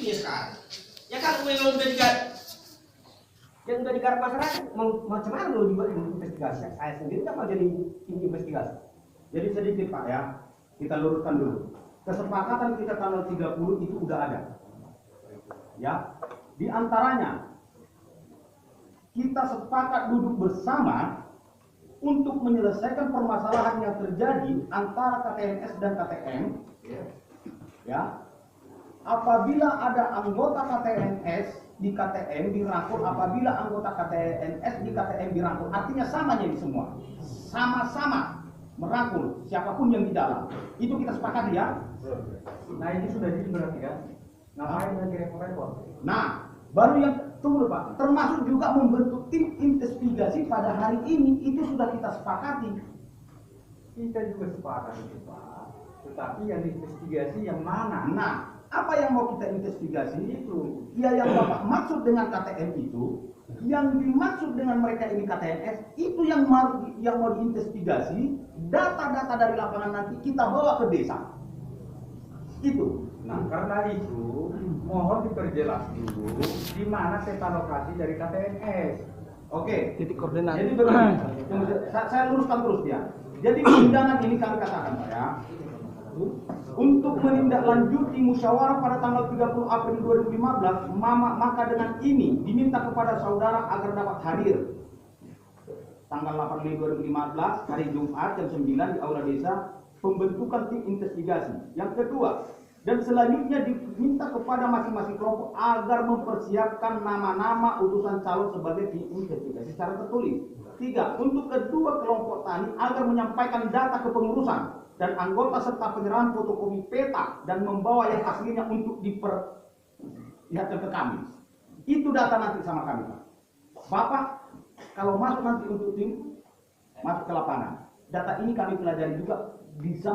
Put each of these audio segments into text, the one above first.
ya sekarang. Ya kan memang udah yang udah digarap masyarakat, macam mana lo juga investigasi? Saya sendiri kan mau jadi tim investigasi. Jadi sedikit Pak ya, kita luruskan dulu. Kesepakatan kita tanggal 30 itu udah ada. Ya, di antaranya kita sepakat duduk bersama untuk menyelesaikan permasalahan yang terjadi antara KTNS dan KTM. Ya, apabila ada anggota KTNS di KTM dirangkul, apabila anggota KTNS di KTM dirangkul, artinya sama jadi semua, sama-sama merangkul siapapun yang di dalam. Itu kita sepakati ya. Nah ini sudah jadi berarti kan? Ngapain lagi repot-repot? Nah, baru yang tunggu Pak, termasuk juga membentuk tim investigasi pada hari ini itu sudah kita sepakati. Kita juga sepakat itu Pak. Tetapi yang investigasi yang mana? Nah, apa yang mau kita investigasi itu? Ya yang Bapak maksud dengan KTM itu, yang dimaksud dengan mereka ini KTNS, itu yang mau diinvestigasi. Data-data dari lapangan nanti kita bawa ke desa. Itu. Nah karena itu mohon diperjelas dulu di mana peta lokasi dari KTNS. Oke. Titik koordinat. Jadi begini, saya luruskan terus ya. Jadi undangan ini kami katakan Pak ya, untuk menindaklanjuti musyawarah pada tanggal 30 April 2015, maka dengan ini diminta kepada saudara agar dapat hadir tanggal 8 Mei 2015 hari Jumat jam 9 di Aula Desa, pembentukan tim investigasi. Yang kedua, dan selanjutnya diminta kepada masing-masing kelompok agar mempersiapkan nama-nama utusan calon sebagai tim investigasi secara tertulis. 3. Untuk kedua kelompok tani agar menyampaikan data kepengurusan dan anggota serta penyerahan fotokopi peta dan membawa yang aslinya untuk diperlihatkan ke kami. Itu data nanti sama kami Pak. Bapak kalau masuk nanti untuk tim masuk ke lapangan, data ini kami pelajari juga bisa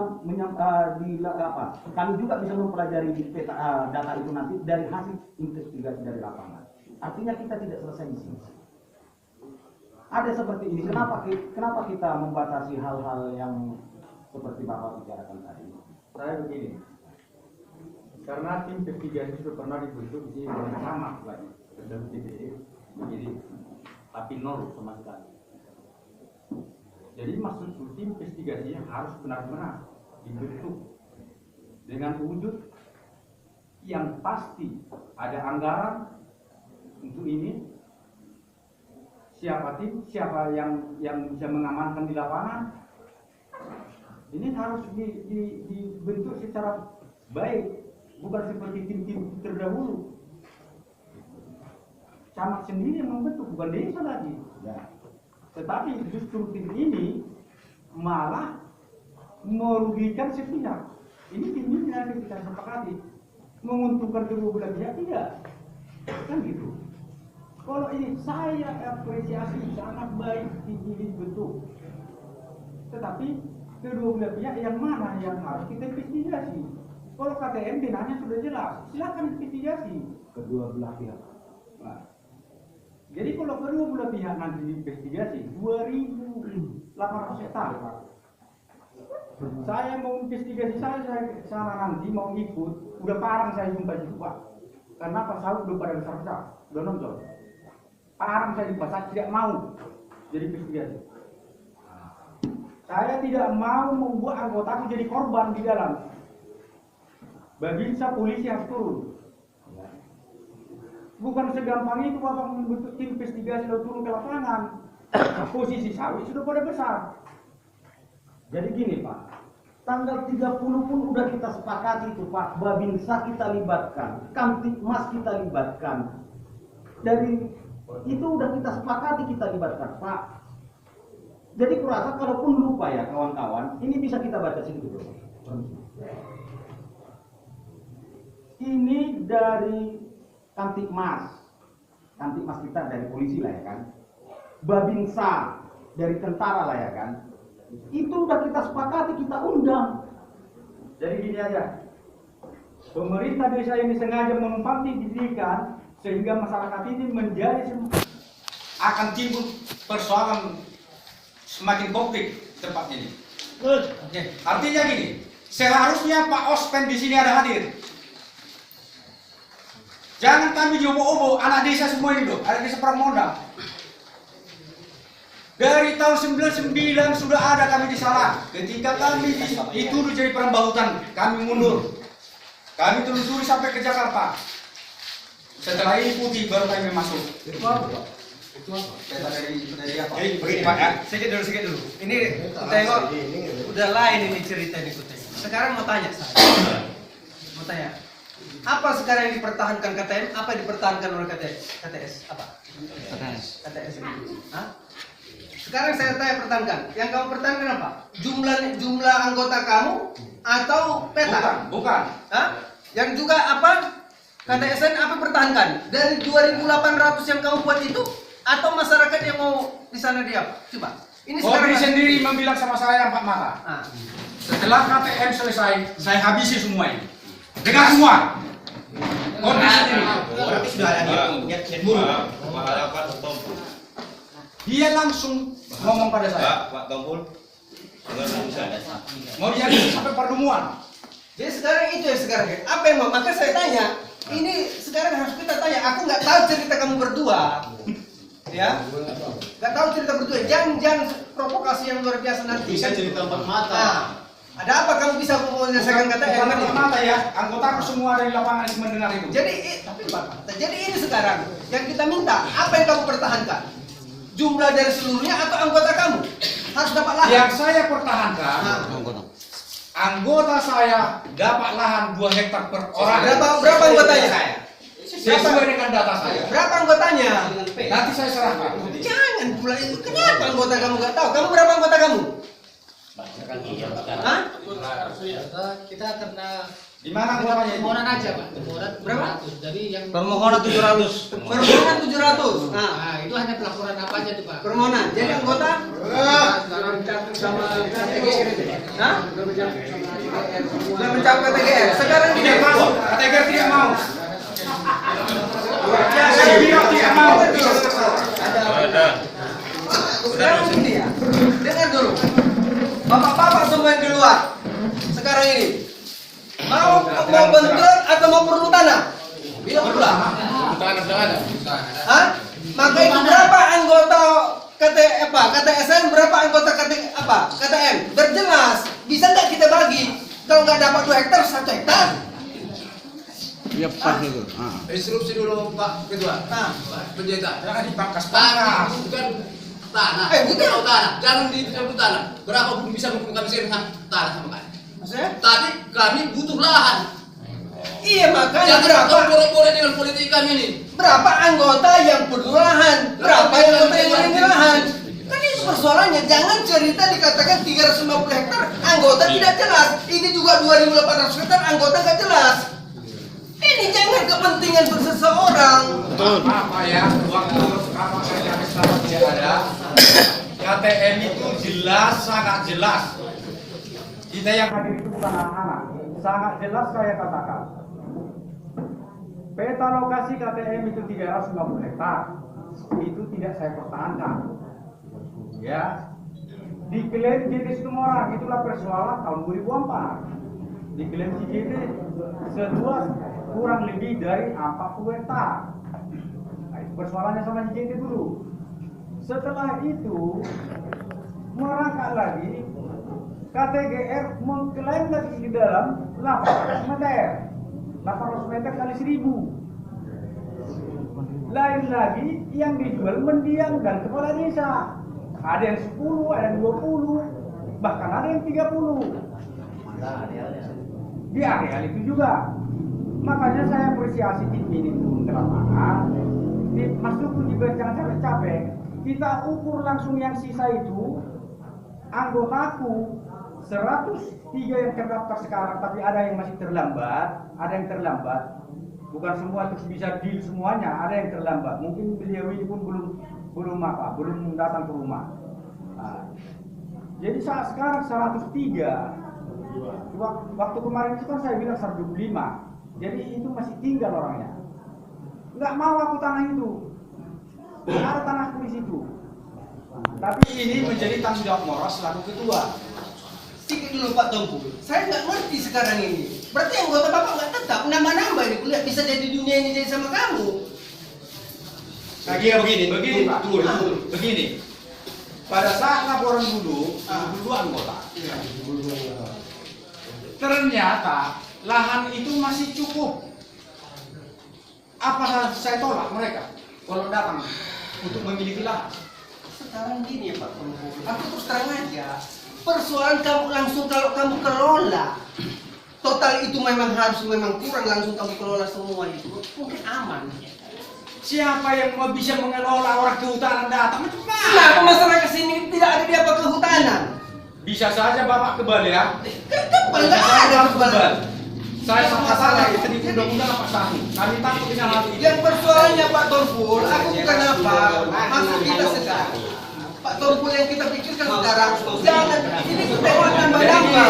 kami juga bisa mempelajari di peta data itu nanti dari hasil investigasi dari lapangan. Artinya kita tidak selesai di sini. Ada seperti ini. Kenapa kita membatasi hal-hal yang seperti Bapak bicarakan tadi? Saya begini, karena tim investigasi sudah pernah dibentuk di sini yang sama lagi dan TDE begini, tapi nol sama sekali. Jadi maksud tim investigasi yang harus benar-benar dibentuk dengan wujud yang pasti, ada anggaran untuk ini, siapa tim, siapa yang bisa mengamankan di lapangan. Ini harus dibentuk secara baik, bukan seperti tim-tim terdahulu. Camat sendiri yang membentuk, bukan desa lagi. Ya. Tetapi justru tim ini malah merugikan sepihak. Ini tim ini nanti kita sepakati, menguntungkan kedua belah pihak tidak, kan gitu. Kalau ini saya apresiasi sangat baik tim ini dibentuk, tetapi kedua belah pihak yang mana yang harus kita investigasi? Kalau KTM binanya sudah jelas, silakan investigasi Kedua belah pihak. Nah, jadi kalau kedua belah pihak nanti diinvestigasi 2.800 hektar. Saya mau investigasi saya sana nanti mau ikut, udah parang saya jumpa itu Pak. Karena pas sawit belum pada besar-besar, udah nonton. Parang saya jumpa, saya tidak mau jadi investigasi. Saya tidak mau membuat anggotaku jadi korban di dalam. Babinsa polisi harus turun. Bukan segampang itu Bapak membentuk tim investigasi lalu turun ke lapangan. Posisi sawit sudah pada besar. Jadi gini Pak, tanggal 30 pun udah kita sepakati itu Pak, Babinsa kita libatkan, Kamtipmas kita libatkan. Dari itu udah kita sepakati kita libatkan Pak. Jadi kurasa kalaupun lupa ya kawan-kawan, ini bisa kita baca sedikit dulu. Ini dari Kamtipmas kita dari polisi lah ya kan, Babinsa dari tentara lah ya kan, itu udah kita sepakati, kita undang. Jadi gini aja, pemerintah desa ini sengaja menumpang pendidikan sehingga masyarakat ini menjadi Akan timbul persoalan semakin konflik tempat ini. Oke. Artinya gini, seharusnya Pak Ospen di sini ada hadir. Jangan kami diobo-obo, anak desa semua ini loh, anak desa Pramoda. Dari tahun 99 sudah ada kami disalah. Ketika kami dituduh jadi perambautan, kami mundur. Kami telusuri sampai ke Jakarta. Setelah ini putih baru kami masuk. Itu apa? Peta dari apa? Jadi begini Pak ya, sedikit dulu. Ini tengok udah lain ini cerita ini Kuteng. Sekarang mau tanya saya. Mau tanya. Apa sekarang yang dipertahankan KTM? Apa yang dipertahankan oleh KTS? Apa? KTS ini. Hah? Sekarang saya tanya pertahankan. Yang kamu pertahankan apa? Jumlah anggota kamu atau peta? Bukan. Hah? Yang juga apa? KTSN apa pertahankan? Dari 2.800 yang kamu buat itu atau masyarakat yang mau di sana dia? Coba. Ini Kobri sekarang sendiri membilang sama saya Pak Mata. Ah. Setelah KTM selesai, saya habisi semua ini. Dengar semua. Kobri sendiri. Berarti sudah ada niat buruk. Dia langsung ngomong pada saya. Pak Tompul, dengar saya. Mau dihabisi sampai pertemuan. Jadi sekarang itu ya sekarang. Apa yang mau? Maka saya tanya. Ini sekarang harus kita tanya. Aku nggak tahu cerita kamu berdua. Ya, nggak tahu cerita berdua. Jangan provokasi yang luar biasa nanti. Bisa cerita empat mata. Nah, ada apa kamu bisa menyelesaikan kata Bukan empat mata ya, anggota semua dari lapangan ini mendengar itu. Jadi ini sekarang yang kita minta. Apa yang kamu pertahankan? Jumlah dari seluruhnya atau anggota kamu harus dapat lahan? Yang saya pertahankan, anggota saya dapat lahan 2 hektar per orang. Berapa anggotanya? Sesuai dengan data saya. Berapa anggotanya? Nanti saya serahkan. Jangan pula itu. Kenapa anggota kamu nggak tahu? Kamu berapa anggota kamu? Hah? Kita kena Di mana anggotanya itu? permohonan aja Pak, permohonan Berapa? 700. Jadi yang Permohonan 700. Permohonan 700. Nah, nah, itu hanya pelaporan apa aja tuh Pak? permohonan. Jadi anggota? Sekarang campur sama KTGR itu. Hah? Sudah mencapai KTGR. Sekarang Tidak mau. KTGR tidak mau. Saya bilang tidak mau. Sekarang ini ya. Dengar dulu. Bapak-bapak semua yang di luar. Sekarang ini mau bentrok atau mau perlu tanah? Bilang pula. Hah? Maka itu berapa anggota KTSN, berapa anggota KTM? Berjelas. Bisa nggak kita bagi? Kalau nggak dapat 2 hektar, 1 hektar. Iya pas itu. Instruksi dulu Pak Ketua. Nah, Pendeta. Jangan dipangkas Tanah pangkas. itu bukan tanah. bukan. Kalau tanah, jangan dicabut tanah. Berapa pun bisa kami share tanah sama kami. maksudnya? Tapi kami butuh lahan. Iya makanya Jangan berapa? kau boleh-boleh dengan politik kami ini. Berapa anggota yang perlu lahan? Berapa anggota yang ingin lahan? Kan itu persoalannya. Jangan cerita dikatakan 350 hektar anggota tidak jelas. Ini juga 2.800 hektar anggota nggak jelas. Ini jangan kepentingan seseorang. Apa ya? Waktu apa saya selama tidak ada. KTM itu jelas, sangat jelas. Kita yang hadir itu bukan anak-anak. Sangat jelas saya katakan. Peta lokasi KTM itu 350 hektar. Itu tidak saya pertahankan. Ya. Diklaim JD Situmorang, itulah persoalan tahun 2004. Diklaim JD seluas kurang lebih dari 40 hektar. Nah, itu persoalannya sama JD dulu. Setelah itu merangkak lagi KTGR mengklaim lagi di dalam 800 meter. 800 meter kali 1000. Lain lagi yang dijual mendiang dan kepala desa. Ada yang 10, ada yang 20, bahkan ada yang 30. Di areal itu juga. Makanya saya apresiasi tim ini turun ke lapangan. Masuk juga jangan capek-capek. Kita ukur langsung yang sisa itu. Anggotaku 103 yang terdaftar sekarang, tapi ada yang masih terlambat, Bukan semua terus bisa deal semuanya, ada yang terlambat. Mungkin beliau ini pun belum datang ke rumah. Nah, jadi saat sekarang 103. Waktu kemarin itu kan saya bilang 125. Jadi itu masih tinggal orangnya. Nggak mau aku tanah itu. Ada tanahku di situ. Tapi ini menjadi tanggung jawab moral selaku ketua. Sedikit dulu Pak Tongku. Saya nggak ngerti sekarang ini. Berarti anggota Bapak nggak tetap nambah-nambah ini kuliah bisa jadi dunia ini jadi sama kamu. Nah, kira begini, Pak. Begini. Pada saat laporan dulu anggota. Ternyata lahan itu masih cukup. Apa saya tolak mereka kalau datang untuk memiliki lahan? Sekarang gini ya Pak Tumpul, aku terus terang aja. Persoalan kamu langsung kalau kamu kelola, total itu memang kurang langsung kamu kelola semua itu, mungkin aman. Siapa yang mau bisa mengelola orang kehutanan datang? Macam mana? Kenapa masyarakat sini tidak ada di apa kehutanan? Bisa saja Bapak kebal ya. Kebal nggak ada kebal. Saya sama salah itu di undang-undang apa sahih. Kami takut dengan hal ini. Yang persoalannya Pak Tumpul, aku bukan apa, maksud kita sekarang. Pak Tumpul yang kita pikirkan sekarang, jangan ini tengok nambah-nambah.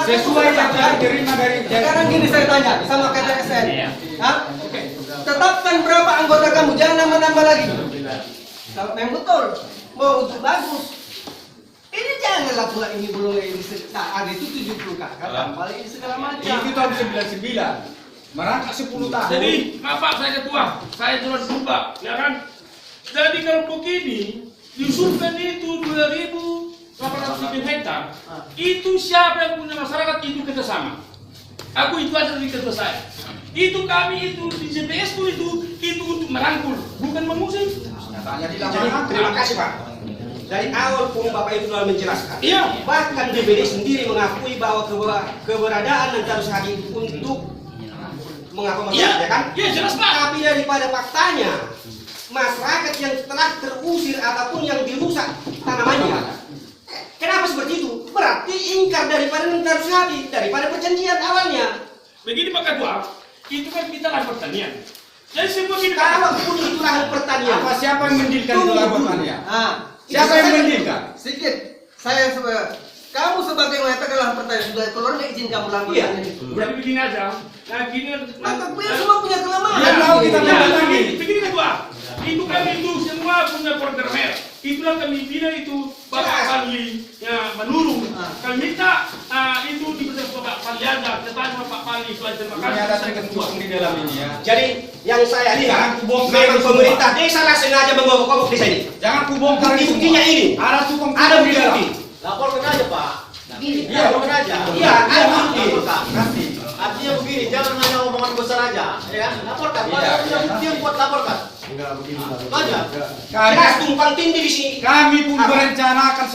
Sesuai yang diterima dari Sekarang gini saya tanya sama KTSN, hah? Tetapkan berapa anggota kamu, jangan nambah-nambah lagi. Kalau memang betul, mau untuk bagus, ini janganlah pula ini belum ini ada itu 70 kakak, tambah ini segala macam. itu tahun 99, merangkak 10 tahun. Jadi, maaf Pak, saya ketua, saya cuma berubah, ya kan? Jadi kalau begini, diusulkan itu 2.800 hektar, itu siapa yang punya masyarakat itu kita sama. Aku itu ada di ketua saya. Itu kami itu di JPS itu untuk merangkul, bukan mengusir. Jadi terima kasih Pak. Dari awal pun Bapak itu sudah menjelaskan. Iya. Bahkan DPD sendiri mengakui bahwa keberadaan dan harus hadir untuk mengapa masyarakat, ya kan? Iya jelas Pak. Tapi daripada faktanya, masyarakat yang telah terusir ataupun yang dirusak tanamannya. Kenapa seperti itu? Berarti ingkar daripada harus hadir, daripada perjanjian awalnya. Begini Pak Ketua, itu kan kita lahan pertanian. Jadi semua kita Kalaupun itu lahan pertanian. Apa siapa yang mendirikan itu lahan pertanian? Siapa yang mendirikan? Sedikit, kamu sebagai mengatakan lahan pertanian sudah keluar nggak izin kamu lahan Iya. pertanian itu? Jadi begini aja. Nah gini. Maka semua punya kelemahan. Ya, tahu kita begini, begini Ketua. Itu kami itu semua punya programmer. Itulah kami bilang itu Bapak Pali ya menurun. Kami minta itu diberikan Bapak Pali aja. Kita tanya Pak Pali itu aja. Ini ada ketentuan di dalam ini ya. Jadi yang saya lihat, Jangan memang pemerintah desa lah sengaja menggobok-gobok desa ini. Jangan kubongkar itu. Buktinya ini. Ada tukang Ada di dalam. bukti. Laporkan aja Pak. Iya, Laporkan aja. Iya, ada bukti. Nanti. Artinya begini, jangan hanya omongan besar aja, ya kan? Laporkan. Pak, Iya, punya bukti yang buat laporkan. Enggak begini Pak. Aja. Jelas tumpang tindih di sini. Kami pun berencanakan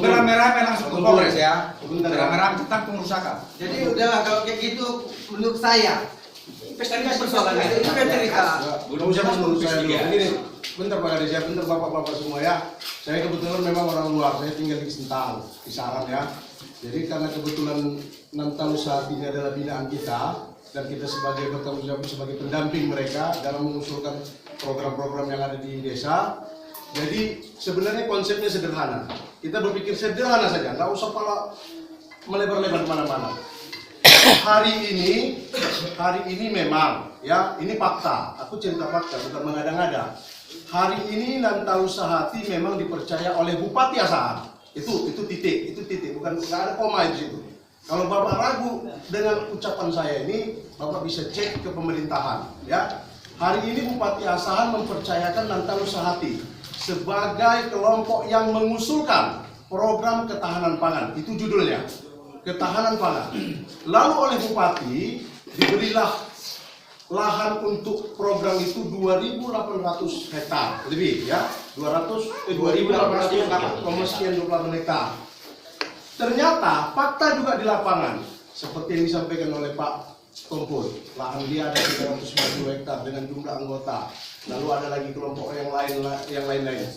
beramai-ramai langsung ke Polres ya. Sebentar. Beramai-ramai tentang pengerusakan. Jadi udahlah kalau kayak gitu menurut saya investigasi persoalan itu kan cerita. Belum usah menurut saya dulu. Begini, bentar Pak Kades ya, bentar Bapak-bapak semua ya. Saya kebetulan memang orang luar, saya tinggal di Sentang, di Saran ya. Jadi karena kebetulan Nantalu saat ini adalah binaan kita dan kita sebagai bertanggung jawab sebagai pendamping mereka dalam mengusulkan program-program yang ada di desa. Jadi sebenarnya konsepnya sederhana. Kita berpikir sederhana saja, nggak usah melebar-lebar kemana-mana. Hari ini memang ya ini fakta. Aku cerita fakta, bukan mengada-ngada. Hari ini Nantalu Sahati memang dipercaya oleh Bupati Asahan. Itu titik, bukan nggak ada koma di situ. Kalau Bapak ragu dengan ucapan saya ini, Bapak bisa cek ke pemerintahan. Ya, hari ini Bupati Asahan mempercayakan Nantalu Sahati sebagai kelompok yang mengusulkan program ketahanan pangan. Itu judulnya, ketahanan pangan. Lalu oleh Bupati diberilah lahan untuk program itu 2.800 hektar lebih ya, 2.828 hektar. Ternyata fakta juga di lapangan seperti yang disampaikan oleh Pak Tumpul, lahan dia ada 390 hektar dengan jumlah anggota. Lalu ada lagi kelompok yang lain-lain.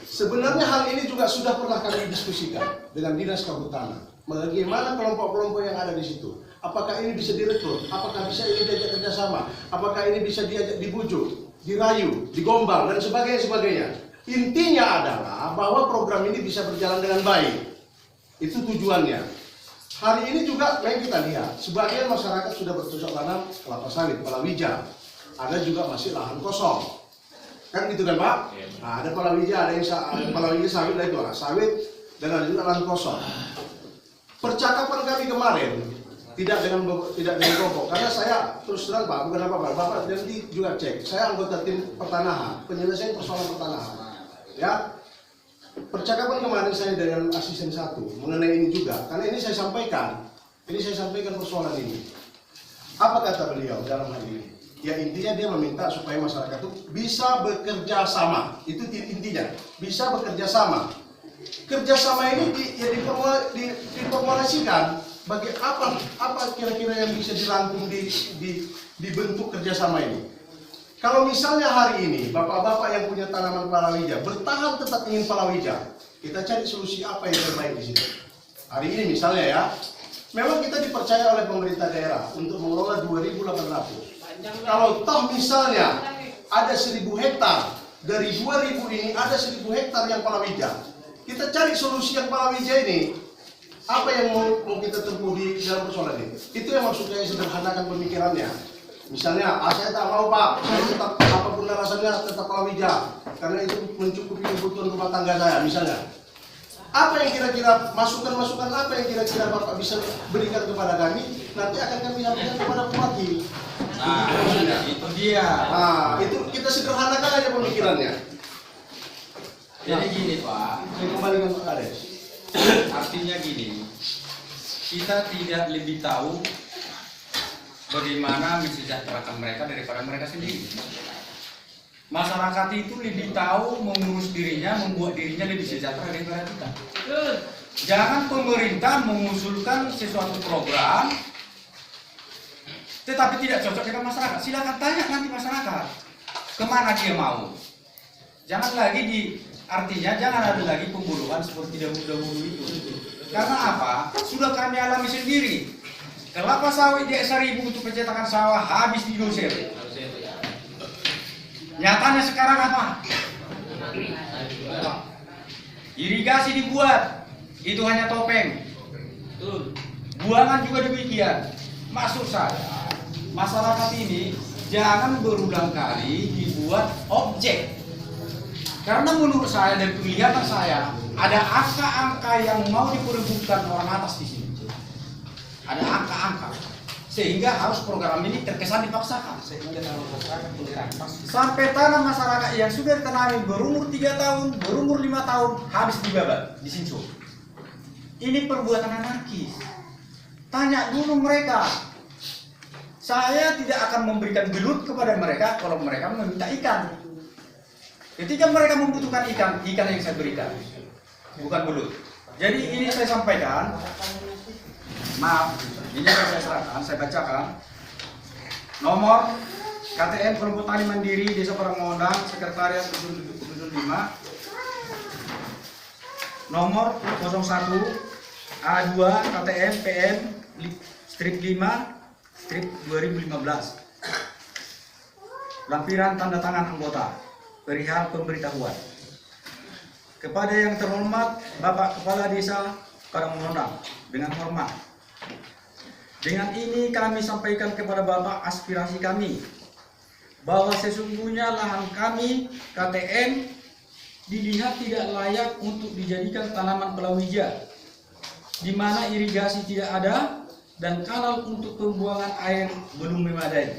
Sebenarnya hal ini juga sudah pernah kami diskusikan dengan Dinas Kehutanan. Bagaimana kelompok-kelompok yang ada di situ? Apakah ini bisa direkrut? Apakah bisa ini diajak kerjasama? Apakah ini bisa diajak dibujuk, dirayu, digombal dan sebagainya? Intinya adalah bahwa program ini bisa berjalan dengan baik. Itu tujuannya. Hari ini juga yang kita lihat, sebagian masyarakat sudah bercocok tanam kelapa sawit, palawija. Ada juga masih lahan kosong. Kan gitu kan Pak? Nah, ada palawija, ada palawija sawit, ada itu sawit dan ada juga lahan kosong. Percakapan kami kemarin tidak dengan kelompok. Karena saya terus terang Pak, bukan apa-apa. Bapak nanti juga cek. Saya anggota tim pertanahan, penyelesaian persoalan pertanahan. Ya, percakapan kemarin saya dengan asisten 1 mengenai ini juga. Karena ini saya sampaikan persoalan ini. Apa kata beliau dalam hal ini? Ya intinya dia meminta supaya masyarakat itu bisa bekerja sama. Itu intinya, bisa bekerja sama. Kerjasama ini diformulasikan bagi apa kira-kira yang bisa dirangkum dibentuk kerjasama ini. Kalau misalnya hari ini bapak-bapak yang punya tanaman palawija bertahan tetap ingin palawija, kita cari solusi apa yang terbaik di situ. Hari ini misalnya ya, memang kita dipercaya oleh pemerintah daerah untuk mengelola 2.800. Kalau toh misalnya ada 1.000 hektar, dari 2.000 ini ada 1.000 hektar yang palawija, kita cari solusi yang palawija ini. Apa yang mau kita tempuh di dalam persoalan ini? Itu yang maksud saya sederhanakan pemikirannya. Misalnya, saya tak mau Pak, saya tetap apapun alasannya tetap palawija, karena itu mencukupi kebutuhan rumah tangga saya. Misalnya, apa yang kira-kira masukan-masukan apa yang kira-kira Bapak bisa berikan kepada kami? Nanti akan kami sampaikan kepada wakil. Nah, itu dia. Nah, itu kita sederhanakan aja pemikirannya. Jadi gini Pak, Saya kembalikan Pak Kades. artinya gini, kita tidak lebih tahu bagaimana mensejahterakan mereka daripada mereka sendiri. Masyarakat itu lebih tahu mengurus dirinya, membuat dirinya lebih sejahtera daripada kita. Jangan pemerintah mengusulkan sesuatu program tetapi tidak cocok dengan masyarakat. Silakan tanya nanti masyarakat kemana dia mau. Jangan lagi artinya jangan ada lagi pemburuan seperti dahulu itu. Karena apa? Sudah kami alami sendiri. Kelapa sawit di 1.000 untuk pencetakan sawah habis di dosir. Nyatanya sekarang apa? Irigasi dibuat, itu hanya topeng. Buangan juga demikian. Maksud saya, masyarakat ini jangan berulang kali dibuat objek. Karena menurut saya dan penglihatan saya, ada angka-angka yang mau diperebutkan orang atas di sini. Ada angka-angka. Sehingga harus program ini terkesan dipaksakan. Sampai tanah masyarakat yang sudah ditanami berumur 3 tahun, berumur 5 tahun, habis dibabat, disinsur. Ini perbuatan anarkis. Tanya dulu mereka. Saya tidak akan memberikan gelut kepada mereka kalau mereka meminta ikan. Ketika mereka membutuhkan ikan yang saya berikan, bukan belut. Jadi ini saya sampaikan, maaf, ini yang saya serahkan, saya bacakan. Nomor KTM Kelompok Tani Mandiri Desa Parangmondang, Sekretariat Dusun 5. Nomor 01 A2 KTM PM strip 5 strip 2015. Lampiran tanda tangan anggota. Perihal pemberitahuan kepada yang terhormat Bapak Kepala Desa Parangmondang, dengan hormat. Dengan ini kami sampaikan kepada Bapak aspirasi kami bahwa sesungguhnya lahan kami KTM dilihat tidak layak untuk dijadikan tanaman palawija, di mana irigasi tidak ada dan kanal untuk pembuangan air belum memadai.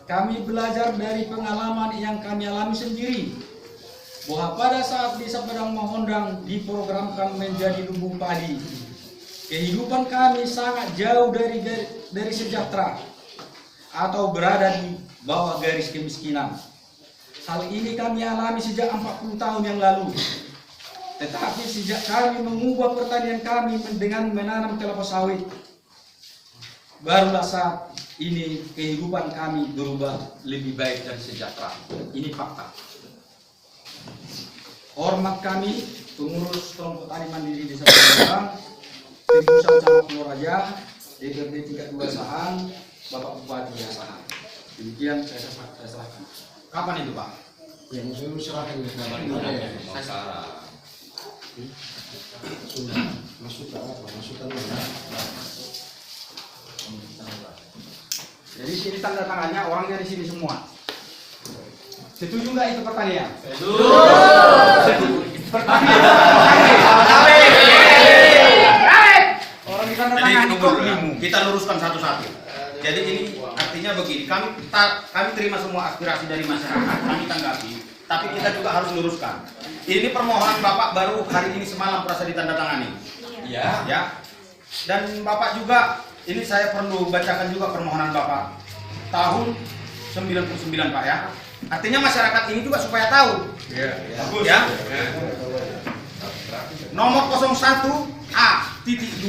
Kami belajar dari pengalaman yang kami alami sendiri, bahwa pada saat Desa Parangmondang diprogramkan menjadi lumbung padi, kehidupan kami sangat jauh dari sejahtera atau berada di bawah garis kemiskinan. Hal ini kami alami sejak 40 tahun yang lalu. Tetapi sejak kami mengubah pertanian kami dengan menanam kelapa sawit, barulah saat ini kehidupan kami berubah lebih baik dan sejahtera. Ini fakta. Hormat kami, pengurus Kelompok Tani Mandiri Desa Parangmondang, Tim Pusat Camat Purworaja, DPRD tingkat 2 Sahan, Bapak Bupati Asahan. Demikian saya serahkan. Kapan itu Pak? Yang saya serahkan ke Saya sudah masukan apa? Masukan mana? Jadi sini tanda tangannya orangnya di sini semua. Setuju nggak itu pertanyaan? Setuju. Pertanyaan. Orang di tanda tangani kok limu. kita luruskan satu-satu. Jadi ini artinya begini, kami terima semua aspirasi dari masyarakat, kami tanggapi, tapi kita juga harus luruskan. Ini permohonan Bapak baru hari ini semalam proses ditandatangani. Iya. Ya. Dan Bapak juga, ini saya perlu bacakan juga permohonan Bapak tahun 99 Pak ya. Artinya masyarakat ini juga supaya tahu. Bagus. Ya. Nomor 01A.2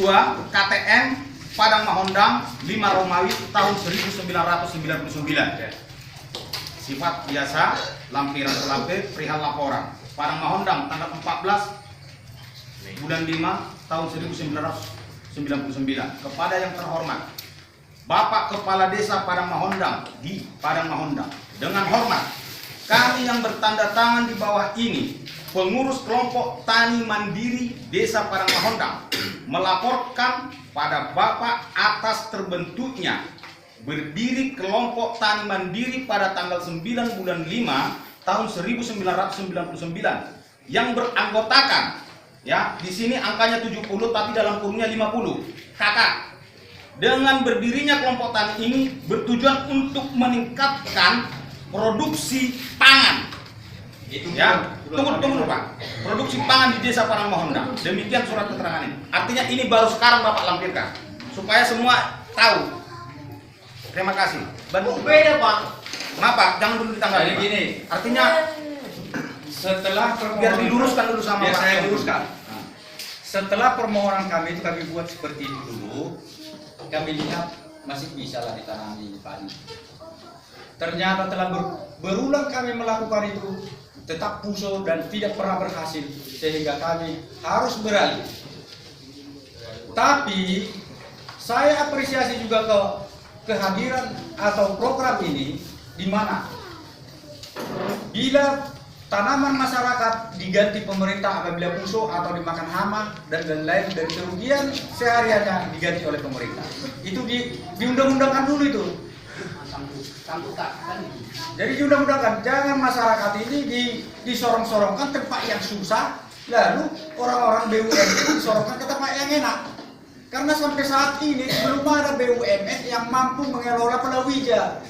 KTM Padang Mahondang 5 Romawi tahun 1999. Sifat biasa, lampiran lampe, perihal laporan. Padang Mahondang tanggal 14 bulan 5 tahun 1999. Kepada yang terhormat Bapak Kepala Desa Padang Mahondang di Padang Mahondang, dengan hormat kami yang bertanda tangan di bawah ini, pengurus kelompok Tani Mandiri Desa Padang Mahondang, melaporkan pada Bapak atas terbentuknya berdiri kelompok Tani Mandiri pada tanggal 9 bulan 5 tahun 1999 yang beranggotakan, ya, di sini angkanya 70 tapi dalam kurungnya 50 kakak. Dengan berdirinya kelompok tani ini bertujuan untuk meningkatkan produksi pangan. Itu ya, tunggu Pak. Produksi pangan di Desa Padang Mahondang. Demikian surat keterangan ini. Artinya ini baru sekarang Bapak lampirkan supaya semua tahu. Terima kasih. Beda Pak. Kenapa? Jangan dulu ditanggapi. Jadi gini, Artinya setelah biar diluruskan dulu sama biar Pak. saya luruskan. Setelah permohonan kami itu kami buat seperti itu dulu, kami lihat masih bisa lah ditanami padi. Ternyata telah berulang kami melakukan itu tetap puso dan tidak pernah berhasil, sehingga kami harus beralih. Tapi saya apresiasi juga ke kehadiran atau program ini, di mana bila tanaman masyarakat diganti pemerintah apabila puso atau dimakan hama dan lain-lain, dan kerugian sehariannya diganti oleh pemerintah. Itu diundang-undangkan dulu itu. Jadi diundang-undangkan, jangan masyarakat ini disorong-sorongkan tempat yang susah, lalu orang-orang BUMN disorongkan ke tempat yang enak. Karena sampai saat ini belum ada BUMN yang mampu mengelola palawija.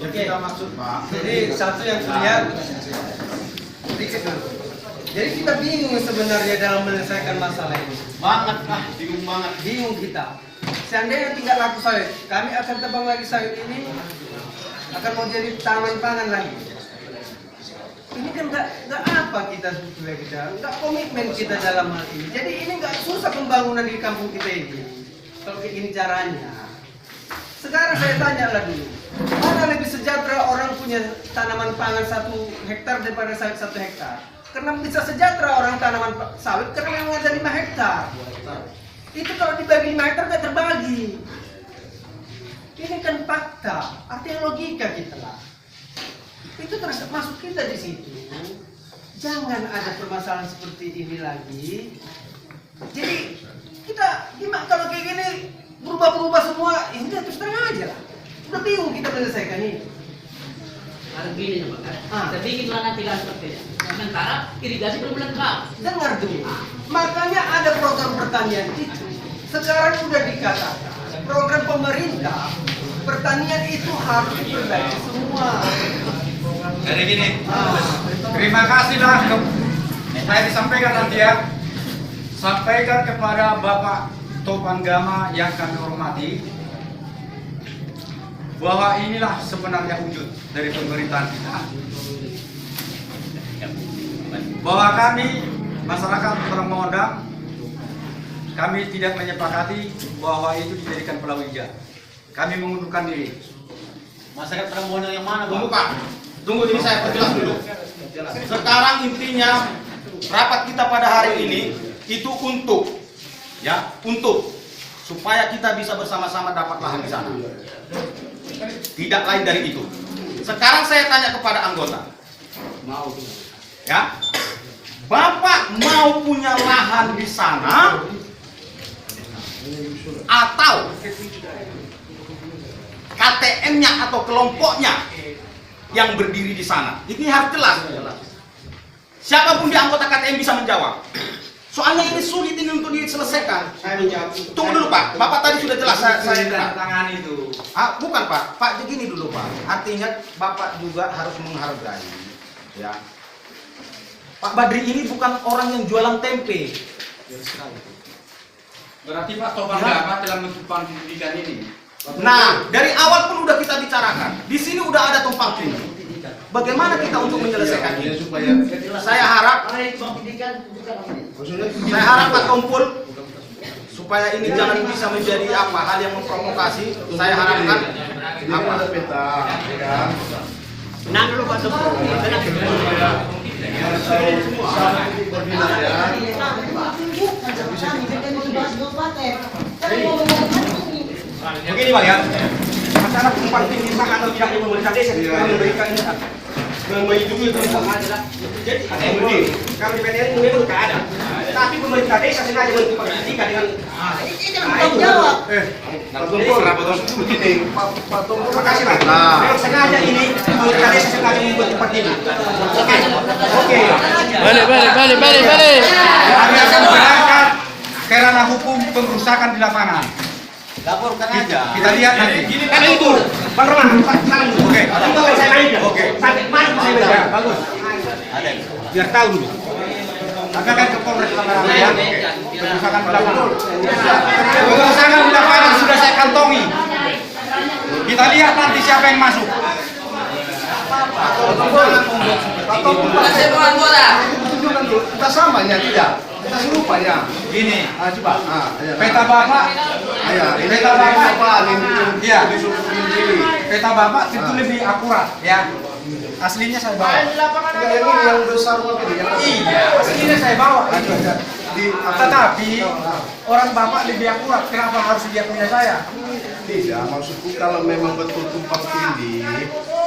Yang kita maksud Pak. Jadi satu yang kulihat sedikit dulu. Jadi kita bingung sebenarnya dalam menyelesaikan masalah ini. Bingung banget. Bingung kita. Seandainya tinggal laku sawit, kami akan tebang lagi sawit ini, akan mau jadi taman pangan lagi. Ini kan nggak apa kita sebetulnya, nggak komitmen kita dalam hal ini. Jadi ini nggak susah pembangunan di kampung kita ini. Kalau kayak gini caranya. Sekarang saya tanya lah dulu, mana lebih sejahtera orang punya tanaman pangan 1 hektar daripada sawit 1 hektar? Karena bisa sejahtera orang tanaman sawit karena memang ada 5 hektar. Itu kalau dibagi 5 hektar nggak terbagi. Ini kan fakta, artinya logika kita lah. Itu masuk kita di situ. Jangan ada permasalahan seperti ini lagi. Jadi kita gimana kalau kayak gini berubah semua, ya udah terus terang aja lah. Udah bingung kita menyelesaikan ini. Harus gini Pak, kita bikin lah nanti kan seperti sementara irigasi belum lengkap. Dengar dulu. Makanya ada program pertanian itu. Sekarang udah dikatakan program pemerintah pertanian itu harus diperbaiki semua. Jadi gini, terima kasihlah saya disampaikan nanti ya. Sampaikan kepada Bapak Topan Gama yang kami hormati, bahwa inilah sebenarnya wujud dari pemerintahan kita. Bahwa kami masyarakat Padang Mahondang, kami tidak menyepakati bahwa itu dijadikan palawija. Kami mengundurkan diri. Masyarakat Padang Mahondang yang mana, Tunggu Pak. Tunggu ini saya perjelas dulu. Sekarang intinya rapat kita pada hari ini itu untuk supaya kita bisa bersama-sama dapat lahan di sana. Tidak lain dari itu. Sekarang saya tanya kepada anggota. Ya. Bapak mau punya lahan di sana atau KTM-nya atau kelompoknya yang berdiri di sana? Ini harus jelas. Siapapun di anggota KTM bisa menjawab. Soalnya ini sulit ini untuk diselesaikan. Saya menjawab. Tunggu dulu Pak, Bapak tadi sudah jelas saya dengar. tangan itu. Bukan Pak, begini dulu Pak. Artinya Bapak juga harus menghargai, ya. Pak Badri ini bukan orang yang jualan tempe. Berarti Pak Toban Gama telah menumpang pendidikan ini. Nah, dari awal pun udah kita bicarakan. Di sini udah ada tumpang tindih. Bagaimana kita untuk menyelesaikan ini? Saya harap Pak Tompul supaya ini jangan bisa menjadi hal yang memprovokasi. Saya harapkan peta, ya. Tenang dulu Pak Tompul. Tenang dulu. Begini Bang ya, masalah tumpang tindih atau tidak pemerintah desa memberikan menghidupi jadi ada yang berdiri. Kalau di PTN memang tidak ada, tapi pemerintah desa sengaja menutup pendidikan dengan itu yang bertanggung jawab. Pak Tumpul begini, Pak Tumpul Makasih Pak. Memang sengaja ini pemerintah desa sengaja membuat tempat ini. Oke. Balik. Karena hukum pengerusakan di lapangan. Laporkan aja. Kita lihat nanti. Karena itu, Bang Roman, Pak salam dulu. Oke. Itu saya naik. Oke. Sampai mana saya bicara. Bagus. Biar tahu dulu. Maka kan ke Polres Lapangan ya. Pengerusakan di lapangan. Pengerusakan di lapangan sudah saya kantongi. Kita lihat nanti siapa yang masuk. Pak Tumpul, tunjukkan dulu. Kita samanya tidak? Kita serupanya. Gini. Coba. Peta Bapak. Peta Bapak. Iya. Peta Bapak tentu lebih akurat ya. Aslinya saya bawa. Enggak, yang ini yang besar begini. Iya, aslinya saya bawa. Tetapi orang Bapak lebih akurat. Kenapa harus dia punya saya? Tidak, maksudku kalau memang betul tumpang tindih,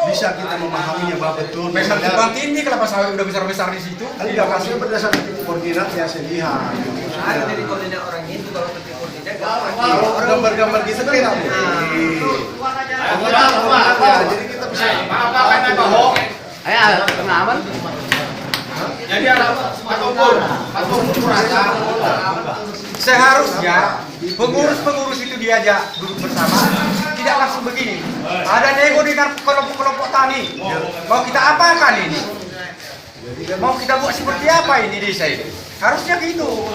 bisa kita memahaminya bahwa betul. Memang tumpang tindih, kenapa sawit udah besar-besar di situ? Enggak, maksudnya berdasarkan titik koordinat yang saya lihat. Ada dari koordinat orang itu kalau titik koordinat Kalau gambar-gambar gitu kan nggak boleh. Jadi kita bisa. Ayo, pengaman. Jadi Pak Tompul merasa Seharusnya pengurus-pengurus itu diajak duduk bersama, tidak langsung begini. Ada nego dengan kelompok-kelompok tani. Mau kita apakan ini? Mau kita buat seperti apa ini desa ini? Harusnya gitu.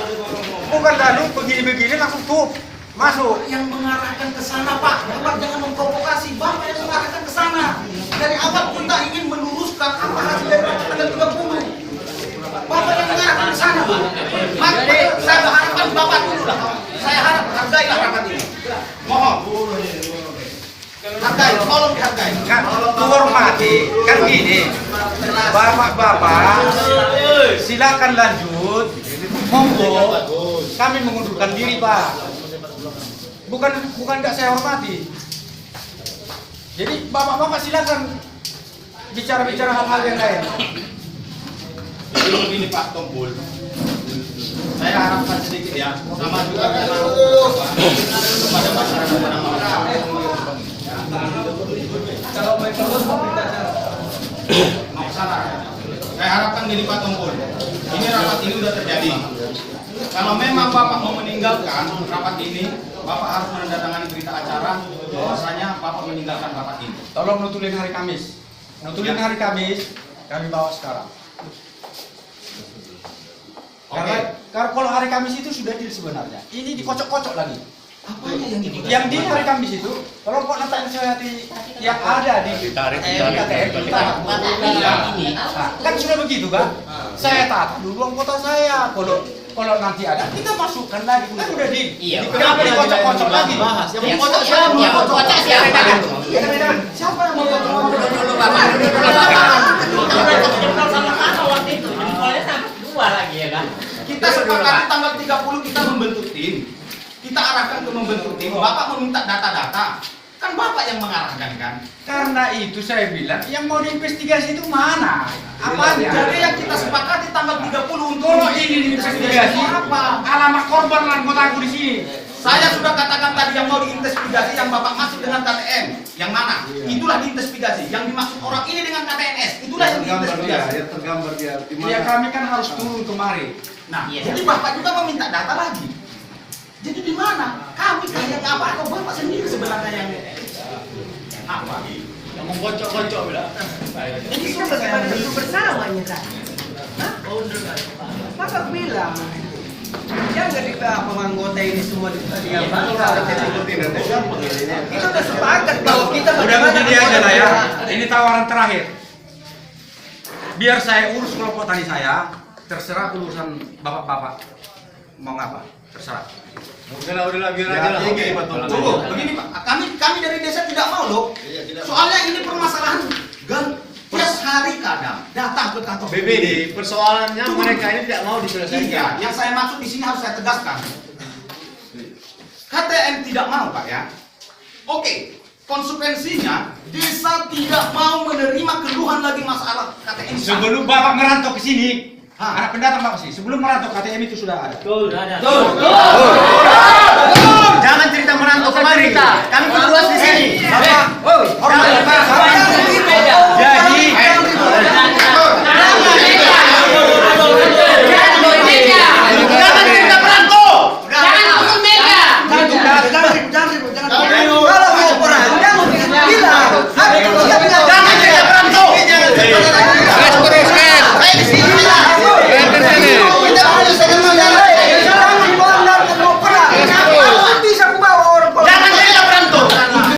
Bukan lalu begini-begini langsung tutup. Masuk. yang mengarahkan ke sana Pak. Bapak jangan memprovokasi. Bapak yang mengarahkan ke sana. Dari awal kita ingin meluruskan apa hasil dari tanggal 30. Bapak yang mengarahkan ke sana Pak. Maka saya berharapkan Bapak dulu lah. Saya harap hargailah rapat ini. Mohon. Hargai, tolong dihargai. Kan menghormati, kan gini. Bapak-bapak, silakan lanjut. Monggo. Kami mengundurkan diri, Pak. Bukan nggak saya hormati. Jadi bapak-bapak silakan bicara-bicara hal-hal yang lain. Jadi begini Pak Tompul. Saya harapkan sedikit ya, sama juga kepada masyarakat yang kalau mau terus masalah. Saya harapkan gini Pak Tompul. Ini rapat ini sudah terjadi. Kalau memang Bapak mau meninggalkan rapat ini, Bapak harus menandatangani berita acara bahwasanya Bapak meninggalkan rapat ini. Tolong nutulin hari Kamis. Nutulin hari Kamis, kami bawa sekarang. Karena kalau hari Kamis itu sudah deal sebenarnya. Ini dikocok-kocok lagi. Apanya yang ini? Yang di hari Kamis itu, kelompok Natal Inisiatif yang ada di KTM, kan sudah begitu kan? Saya tata dulu anggota saya. Kalau nanti ada, kita masukkan lagi. Kan udah di. Iya. Kenapa dikocok-kocok lagi? Bahas. Yang kocok siapa? Yang kocok siapa? Siapa yang mau kocok? Kita sepakati tanggal 30 kita membentuk tim. Kita arahkan ke membentuk tim. Bapak meminta data-data. Kan Bapak yang mengarahkan kan? Karena itu saya bilang, yang mau diinvestigasi itu mana? Apanya? Jadi yang kita sepakati tanggal 30 untuk Kalau ini diinvestigasi, apa? alamat korban anggota aku di sini. Saya sudah katakan tadi yang mau diinvestigasi yang Bapak maksud dengan KTM. Yang mana? Itulah diinvestigasi. Yang dimaksud orang ini dengan KTNS. Itulah yang diinvestigasi. Ya tergambar dia. Di mana? Ya kami kan harus turun kemari. Nah, jadi Bapak juga meminta data lagi. Jadi di mana? Kami kayak apa atau Bapak sendiri sebenarnya yang apa? Yang mengkocok-kocok bilang. Jadi itu bagaimana bentuk bersamanya tadi? Maka bilang jangan di anggota ini semua itu udah sepakat bahwa kita Udah begini aja lah ya. Ini tawaran terakhir. Biar saya urus kelompok tani saya, terserah urusan bapak-bapak mau ngapa, terserah. Udah biar aja lah. Tunggu, begini Pak. Kami dari desa tidak mau loh. Soalnya ini permasalahan tiap hari kadang datang ke kantor BPD, persoalannya mereka ini tidak mau Iya, diselesaikan. yang saya maksud di sini harus saya tegaskan. KTM tidak mau Pak ya. Oke, konsekuensinya desa tidak mau menerima keluhan lagi masalah KTM. Sebelum bapak merantau ke sini, anak pendatang bapak sih. Sebelum merantau KTM itu sudah ada. Jangan cerita merantau kemari. Kami berluas di sini. Orang